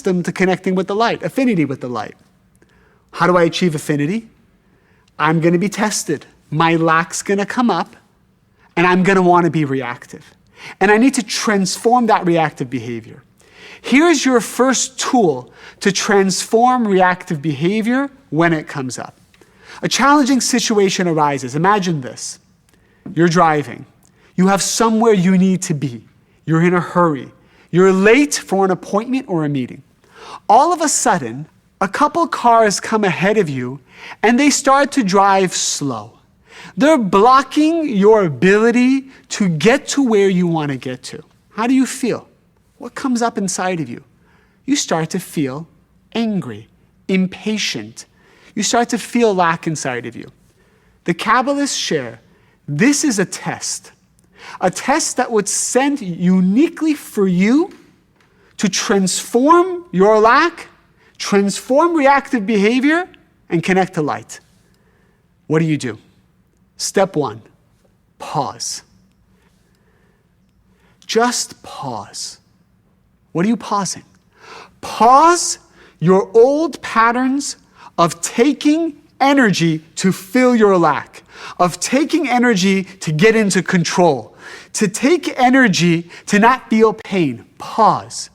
accustomed to connecting with the light, affinity with the light. How do I achieve affinity? I'm going to be tested. My lack's going to come up, and I'm going to want to be reactive. And I need to transform that reactive behavior. Here's your first tool to transform reactive behavior when it comes up. A challenging situation arises. Imagine this. You're driving. You have somewhere you need to be. You're in a hurry. You're late for an appointment or a meeting. All of a sudden, a couple cars come ahead of you and they start to drive slow. They're blocking your ability to get to where you want to get to. How do you feel? What comes up inside of you? You start to feel angry, impatient. You start to feel lack inside of you. The Kabbalists share, this is a test that was sent uniquely for you to transform your lack, transform reactive behavior, and connect to light. What do? Step 1, pause. Just pause. What are you pausing? Pause your old patterns of taking energy to fill your lack, of taking energy to get into control, to take energy to not feel pain. Pause.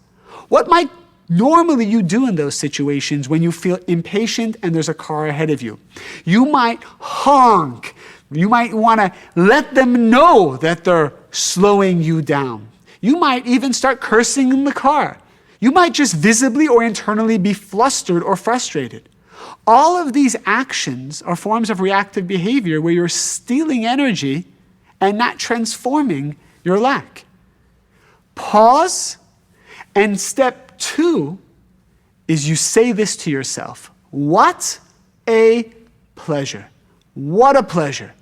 What might normally you do in those situations when you feel impatient and there's a car ahead of you? You might honk. You might want to let them know that they're slowing you down. You might even start cursing in the car. You might just visibly or internally be flustered or frustrated. All of these actions are forms of reactive behavior where you're stealing energy and not transforming your lack. Pause, and step 2 is you say this to yourself. What a pleasure. What a pleasure.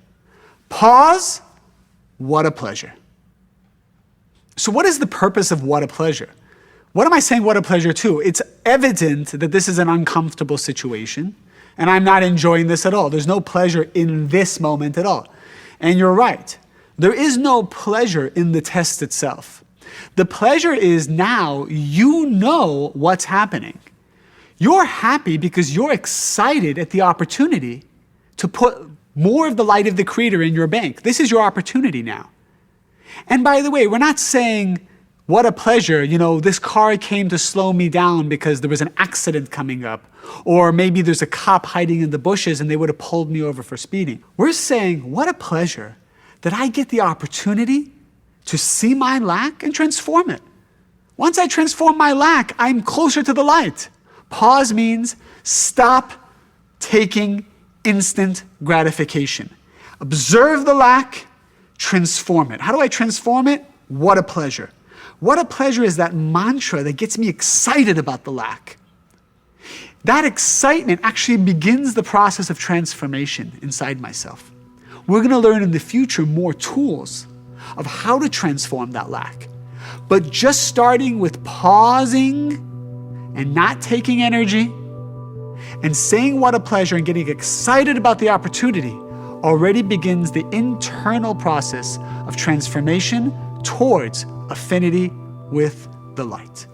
Pause, what a pleasure. So what is the purpose of what a pleasure? What am I saying what a pleasure to? It's evident that this is an uncomfortable situation, and I'm not enjoying this at all. There's no pleasure in this moment at all. And you're right. There is no pleasure in the test itself. The pleasure is now you know what's happening. You're happy because you're excited at the opportunity to put more of the light of the Creator in your bank. This is your opportunity now. And by the way, we're not saying, what a pleasure, this car came to slow me down because there was an accident coming up, or maybe there's a cop hiding in the bushes and they would have pulled me over for speeding. We're saying, what a pleasure that I get the opportunity to see my lack and transform it. Once I transform my lack, I'm closer to the light. Pause means stop taking instant gratification. Observe the lack, transform it. How do I transform it? What a pleasure. What a pleasure is that mantra that gets me excited about the lack. That excitement actually begins the process of transformation inside myself. We're going to learn in the future more tools of how to transform that lack. But just starting with pausing and not taking energy and saying what a pleasure and getting excited about the opportunity already begins the internal process of transformation towards affinity with the light.